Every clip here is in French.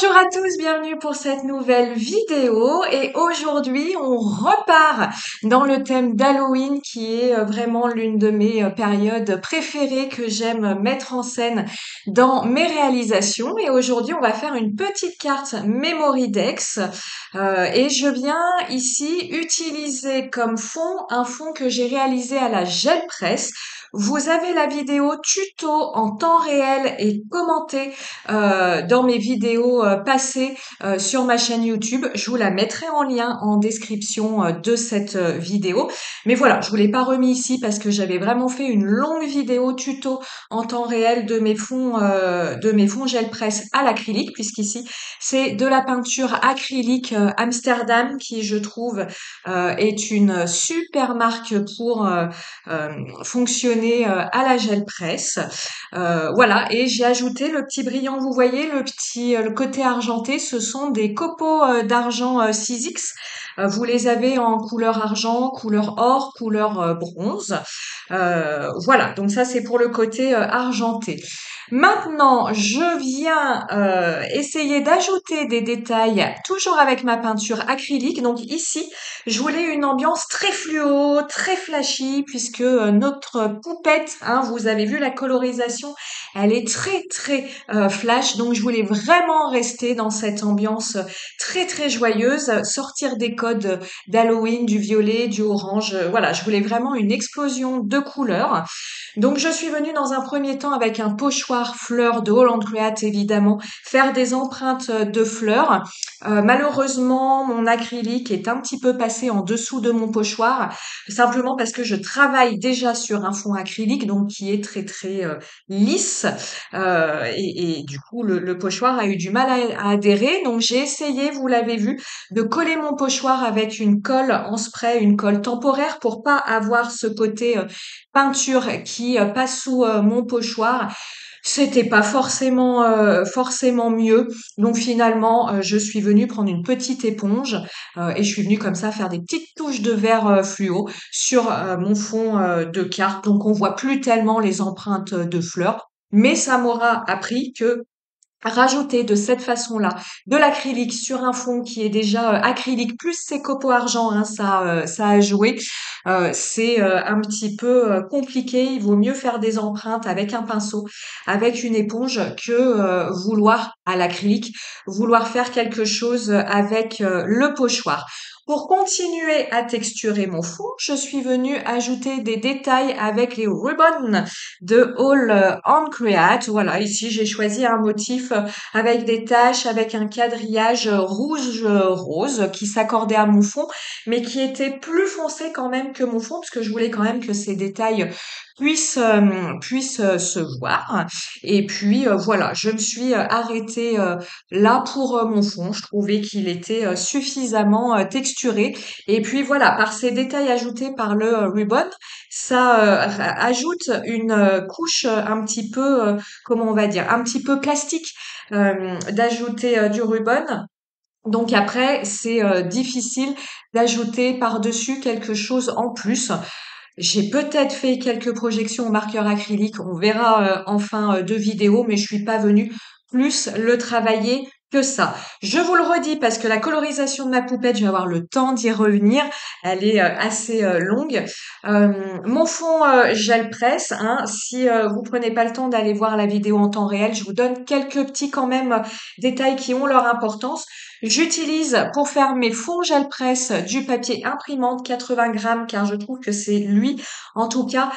Bonjour à tous, bienvenue pour cette nouvelle vidéo et aujourd'hui on repart dans le thème d'Halloween qui est vraiment l'une de mes périodes préférées que j'aime mettre en scène dans mes réalisations et aujourd'hui on va faire une petite carte Memory Dex et je viens ici utiliser comme fond un fond que j'ai réalisé à la gel presse. Vous avez la vidéo tuto en temps réel et commentée dans mes vidéos passées sur ma chaîne YouTube. Je vous la mettrai en lien en description de cette vidéo. Mais voilà, je vous l'ai pas remis ici parce que j'avais vraiment fait une longue vidéo tuto en temps réel de mes fonds gel presse à l'acrylique, puisqu'ici c'est de la peinture acrylique Amsterdam qui je trouve est une super marque pour euh, fonctionner à la gel presse. Voilà, et j'ai ajouté le petit brillant, vous voyez, le côté argenté, ce sont des copeaux d'argent 6X. Vous les avez en couleur argent, couleur or, couleur bronze. Voilà, donc ça c'est pour le côté argenté. Maintenant, je viens essayer d'ajouter des détails, toujours avec ma peinture acrylique. Donc ici, je voulais une ambiance très fluo, très flashy, puisque notre poupette, hein, vous avez vu la colorisation, elle est très flash. Donc je voulais vraiment rester dans cette ambiance très joyeuse, sortir des codes d'Halloween, du violet, du orange. Voilà, je voulais vraiment une explosion de couleurs. Donc je suis venue dans un premier temps avec un pochoir fleurs de Holland Create évidemment, faire des empreintes de fleurs. Malheureusement, mon acrylique est un petit peu passé en dessous de mon pochoir, simplement parce que je travaille déjà sur un fond acrylique, donc qui est très lisse, et du coup le pochoir a eu du mal à adhérer. Donc j'ai essayé, vous l'avez vu, de coller mon pochoir avec une colle en spray, une colle temporaire pour pas avoir ce côté peinture qui passe sous mon pochoir. C'était pas forcément mieux. Donc finalement, je suis venue prendre une petite éponge et je suis venue comme ça faire des petites touches de vert fluo sur mon fond de carte. Donc on voit plus tellement les empreintes de fleurs. Mais ça m'aura appris que rajouter de cette façon-là de l'acrylique sur un fond qui est déjà acrylique plus ses copeaux argent, hein, ça a joué. C'est un petit peu compliqué. Il vaut mieux faire des empreintes avec un pinceau, avec une éponge, que vouloir à l'acrylique, vouloir faire quelque chose avec le pochoir. Pour continuer à texturer mon fond, je suis venue ajouter des détails avec les ribbons de All on Create. Voilà, ici j'ai choisi un motif avec des taches, avec un quadrillage rouge-rose qui s'accordait à mon fond, mais qui était plus foncé quand même que mon fond, parce que je voulais quand même que ces détails puissent se voir. Et puis voilà, je me suis arrêtée là pour mon fond. Je trouvais qu'il était suffisamment texturé. Et puis voilà, par ces détails ajoutés par le ribbon, ça ajoute une couche un petit peu, comment on va dire, un petit peu plastique d'ajouter du ruban. Donc après, c'est difficile d'ajouter par-dessus quelque chose en plus. J'ai peut-être fait quelques projections au marqueur acrylique, on verra en fin de vidéo, mais je suis pas venue plus le travailler que ça. Je vous le redis parce que la colorisation de ma poupette, je vais avoir le temps d'y revenir. Elle est assez longue. Mon fond gel presse, hein, si vous prenez pas le temps d'aller voir la vidéo en temps réel, je vous donne quelques petits quand même détails qui ont leur importance. J'utilise pour faire mes fonds gel presse du papier imprimante 80 grammes car je trouve que c'est lui, en tout cas,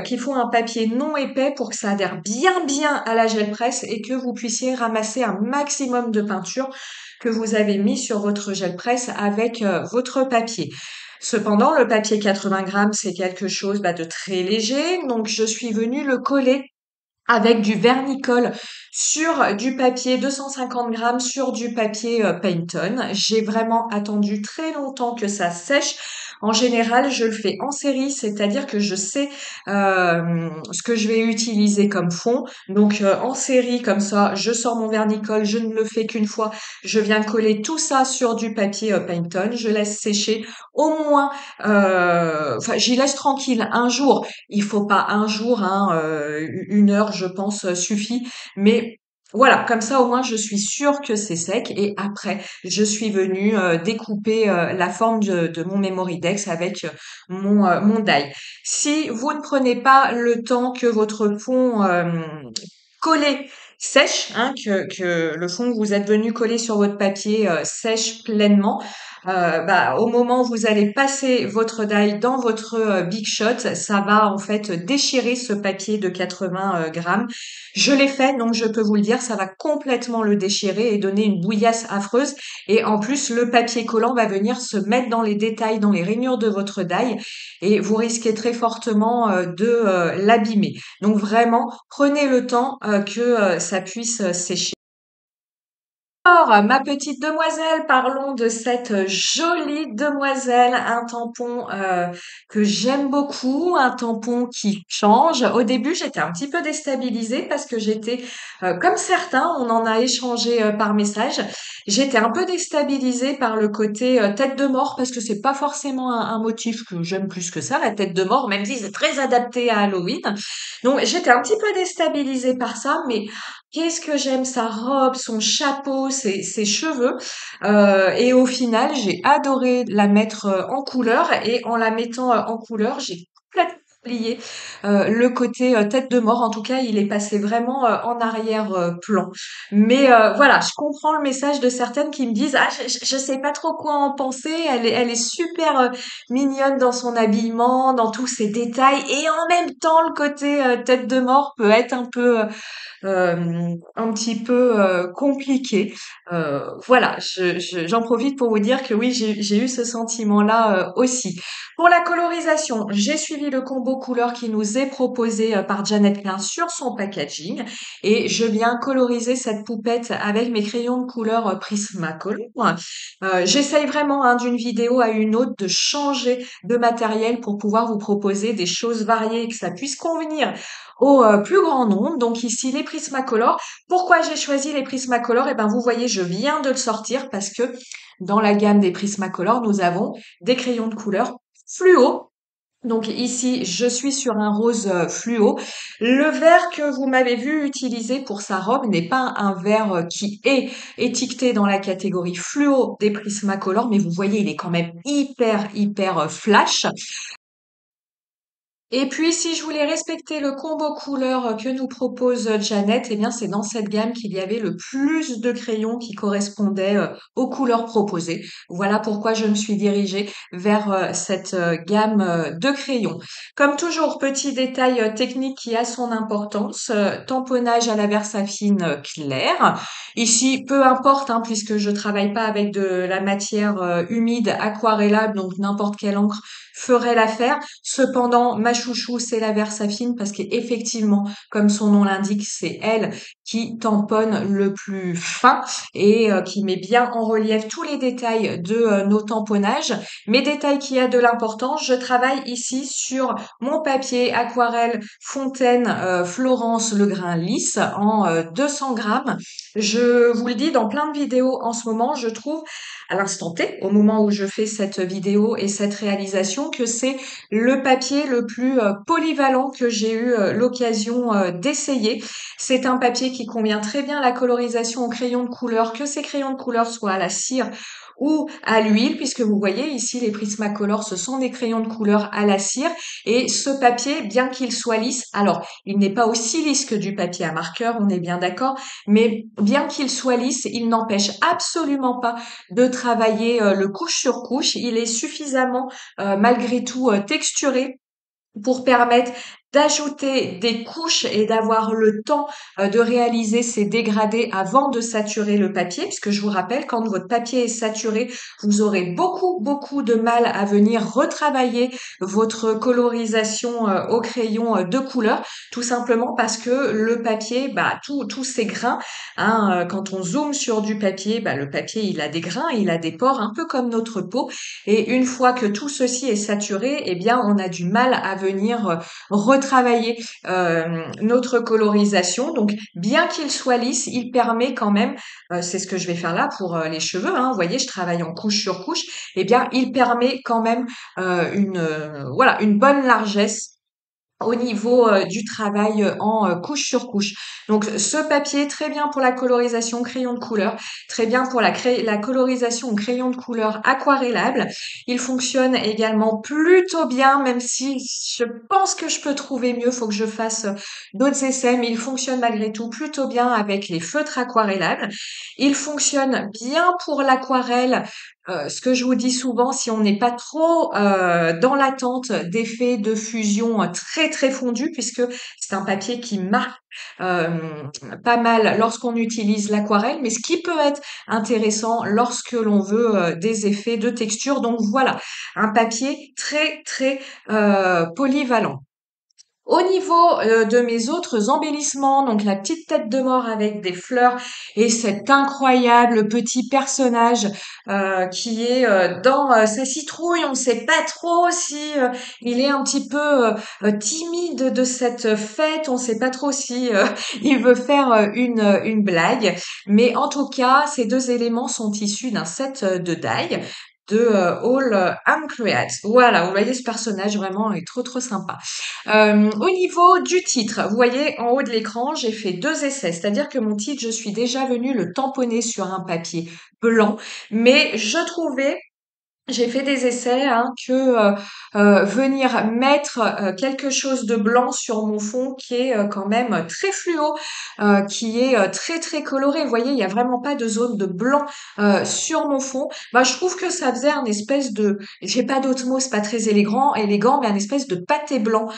qu'il faut un papier non épais pour que ça adhère bien à la gel presse et que vous puissiez ramasser un maximum de peinture que vous avez mis sur votre gel presse avec votre papier. Cependant, le papier 80 grammes, c'est quelque chose de très léger, donc je suis venue le coller avec du vernicole sur du papier 250 grammes sur du papier Pantone. J'ai vraiment attendu très longtemps que ça sèche. En général, je le fais en série, c'est-à-dire que je sais ce que je vais utiliser comme fond. Donc en série, comme ça, je sors mon vernicole, je ne le fais qu'une fois. Je viens coller tout ça sur du papier Pantone. Je laisse sécher au moins, enfin j'y laisse tranquille un jour. Il faut pas un jour, hein, 1 heure, je pense, suffit. Mais Voilà, comme ça au moins je suis sûre que c'est sec et après je suis venue découper la forme de mon Memory Dex avec mon die. Si vous ne prenez pas le temps que votre fond collé sèche, hein, que le fond que vous êtes venu coller sur votre papier sèche pleinement, bah, au moment où vous allez passer votre die dans votre Big Shot, ça va en fait déchirer ce papier de 80 grammes. Je l'ai fait, donc je peux vous le dire, ça va complètement le déchirer et donner une bouillasse affreuse. Et en plus, le papier collant va venir se mettre dans les détails, dans les rainures de votre die, et vous risquez très fortement de l'abîmer. Donc vraiment, prenez le temps que ça puisse sécher. Alors, ma petite demoiselle, parlons de cette jolie demoiselle, un tampon que j'aime beaucoup, un tampon qui change. Au début, j'étais un petit peu déstabilisée parce que j'étais, comme certains, on en a échangé par message, j'étais un peu déstabilisée par le côté tête de mort parce que c'est pas forcément un motif que j'aime plus que ça, la tête de mort, même si c'est très adapté à Halloween. Donc, j'étais un petit peu déstabilisée par ça, mais qu'est-ce que j'aime sa robe, son chapeau, ses cheveux. Et au final, j'ai adoré la mettre en couleur. Et en la mettant en couleur, j'ai complètement oublié le côté tête de mort. En tout cas, il est passé vraiment en arrière-plan. Mais voilà, je comprends le message de certaines qui me disent, ah, je sais pas trop quoi en penser. Elle est super mignonne dans son habillement, dans tous ses détails. Et en même temps, le côté tête de mort peut être un peu un petit peu compliqué. Voilà, j'en profite pour vous dire que oui, j'ai eu ce sentiment-là aussi. Pour la colorisation, j'ai suivi le combo couleur qui nous est proposé par Janet Klein sur son packaging et je viens coloriser cette poupette avec mes crayons de couleur Prismacolor. J'essaye vraiment hein, d'une vidéo à une autre de changer de matériel pour pouvoir vous proposer des choses variées et que ça puisse convenir au plus grand nombre. Donc ici, les Prismacolor. Pourquoi j'ai choisi les Prismacolor? Eh ben, vous voyez, je viens de le sortir parce que dans la gamme des Prismacolor, nous avons des crayons de couleur fluo. Donc ici, je suis sur un rose fluo. Le vert que vous m'avez vu utiliser pour sa robe n'est pas un vert qui est étiqueté dans la catégorie fluo des Prismacolor, mais vous voyez, il est quand même hyper flash. Et puis, si je voulais respecter le combo couleur que nous propose Janet, eh bien, c'est dans cette gamme qu'il y avait le plus de crayons qui correspondaient aux couleurs proposées. Voilà pourquoi je me suis dirigée vers cette gamme de crayons. Comme toujours, petit détail technique qui a son importance, tamponnage à la Versafine claire. Ici, peu importe, hein, puisque je travaille pas avec de la matière humide aquarellable, donc n'importe quelle encre ferait l'affaire. Cependant, ma chouchou, c'est la Versafine parce qu'effectivement, comme son nom l'indique, c'est elle qui tamponne le plus fin et qui met bien en relief tous les détails de nos tamponnages. Mes détails qui a de l'importance, je travaille ici sur mon papier aquarelle Fontaine Florence le grain lisse en 200 grammes. Je vous le dis dans plein de vidéos en ce moment, je trouve à l'instant T, au moment où je fais cette vidéo et cette réalisation, que c'est le papier le plus polyvalent que j'ai eu l'occasion d'essayer. C'est un papier qui convient très bien à la colorisation au crayon de couleur, que ces crayons de couleur soient à la cire ou à l'huile, puisque vous voyez ici les Prismacolor, ce sont des crayons de couleur à la cire et ce papier, bien qu'il soit lisse, alors il n'est pas aussi lisse que du papier à marqueur, on est bien d'accord, mais bien qu'il soit lisse, il n'empêche absolument pas de travailler le couche sur couche. Il est suffisamment malgré tout texturé pour permettre d'ajouter des couches et d'avoir le temps de réaliser ces dégradés avant de saturer le papier, puisque je vous rappelle, quand votre papier est saturé, vous aurez beaucoup de mal à venir retravailler votre colorisation au crayon de couleur, tout simplement parce que le papier, bah, tous ces grains, hein, quand on zoome sur du papier, bah, le papier, il a des grains, il a des pores, un peu comme notre peau, et une fois que tout ceci est saturé, eh bien, on a du mal à venir retravailler notre colorisation. Donc, bien qu'il soit lisse, il permet quand même, c'est ce que je vais faire là pour les cheveux, hein, vous voyez, je travaille en couche sur couche, eh bien, il permet quand même voilà, une bonne largesse au niveau du travail en couche sur couche. Donc ce papier, très bien pour la colorisation crayon de couleur, très bien pour la colorisation au crayon de couleur aquarellable. Il fonctionne également plutôt bien, même si je pense que je peux trouver mieux, faut que je fasse d'autres essais, mais il fonctionne malgré tout plutôt bien avec les feutres aquarellables. Il fonctionne bien pour l'aquarelle. Ce que je vous dis souvent, si on n'est pas trop dans l'attente d'effets de fusion très très fondus, puisque c'est un papier qui marque euh, pas mal lorsqu'on utilise l'aquarelle, mais ce qui peut être intéressant lorsque l'on veut des effets de texture. Donc voilà, un papier très très polyvalent. Au niveau de mes autres embellissements, donc la petite tête de mort avec des fleurs et cet incroyable petit personnage qui est dans sa citrouille. On ne sait pas trop si il est un petit peu timide de cette fête. On ne sait pas trop si il veut faire une blague. Mais en tout cas, ces deux éléments sont issus d'un set de die de All and Create. Voilà, vous voyez ce personnage vraiment est trop trop sympa. Au niveau du titre, vous voyez en haut de l'écran, j'ai fait deux essais, c'est-à-dire que mon titre, je suis déjà venue le tamponner sur un papier blanc, mais je trouvais j'ai fait des essais que venir mettre quelque chose de blanc sur mon fond qui est quand même très fluo, qui est très très coloré. Vous voyez, il y a vraiment pas de zone de blanc sur mon fond. Bah, je trouve que ça faisait un espèce de, j'ai pas d'autre mot, c'est pas très élégant, mais un espèce de pâté blanc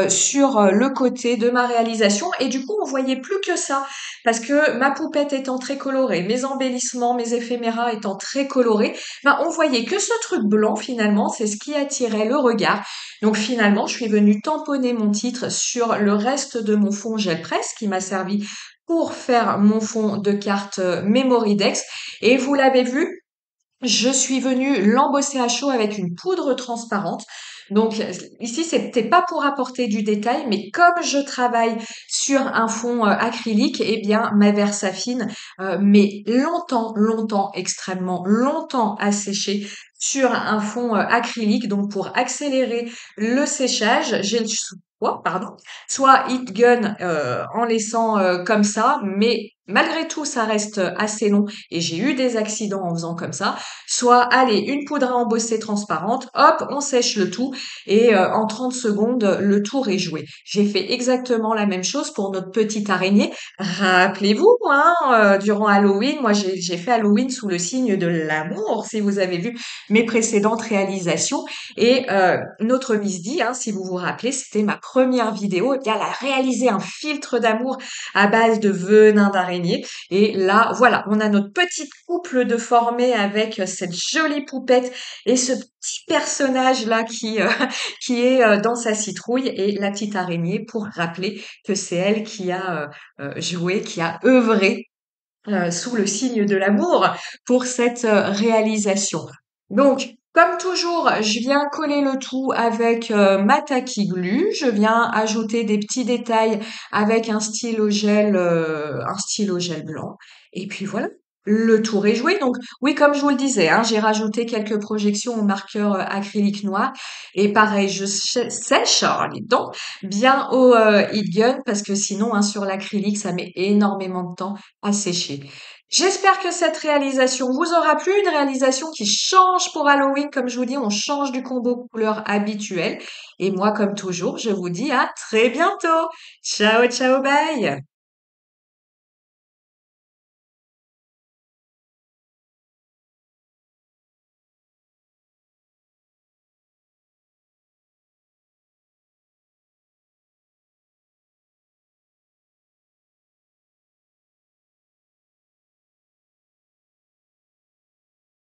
sur le côté de ma réalisation. Et du coup, on voyait plus que ça parce que ma poupette étant très colorée, mes embellissements, mes éphéméras étant très colorés. Ben, on voyait que ce truc blanc finalement, c'est ce qui attirait le regard. Donc finalement, je suis venue tamponner mon titre sur le reste de mon fond gel presse qui m'a servi pour faire mon fond de carte Memory Dex. Et vous l'avez vu, je suis venue l'embosser à chaud avec une poudre transparente. Donc ici, c'était pas pour apporter du détail, mais comme je travaille sur un fond acrylique, eh bien ma Versafine met longtemps, extrêmement longtemps à sécher sur un fond acrylique. Donc pour accélérer le séchage, j'ai le choix, soit Heat Gun en laissant comme ça, mais malgré tout, ça reste assez long et j'ai eu des accidents en faisant comme ça. Soit, allez, une poudre à embosser transparente, hop, on sèche le tout et en 30 secondes, le tour est joué. J'ai fait exactement la même chose pour notre petite araignée. Rappelez-vous, durant Halloween, moi j'ai fait Halloween sous le signe de l'amour, si vous avez vu mes précédentes réalisations. Et notre Miss D, si vous vous rappelez, c'était ma première vidéo. Eh bien, elle a réalisé un filtre d'amour à base de venin d'araignée. Et là, voilà, on a notre petite couple de formés avec cette jolie poupette et ce petit personnage là qui qui est dans sa citrouille et la petite araignée pour rappeler que c'est elle qui a joué, qui a œuvré sous le signe de l'amour pour cette réalisation. Donc, comme toujours, je viens coller le tout avec ma Tacky Glue. Je viens ajouter des petits détails avec un stylo gel blanc. Et puis voilà, le tour est joué. Donc, oui, comme je vous le disais, j'ai rajouté quelques projections au marqueur acrylique noir. Et pareil, je sèche les dents bien au heat gun parce que sinon, sur l'acrylique, ça met énormément de temps à sécher. J'espère que cette réalisation vous aura plu, une réalisation qui change pour Halloween. Comme je vous dis, on change du combo couleur habituel. Et moi, comme toujours, je vous dis à très bientôt. Ciao, ciao, bye!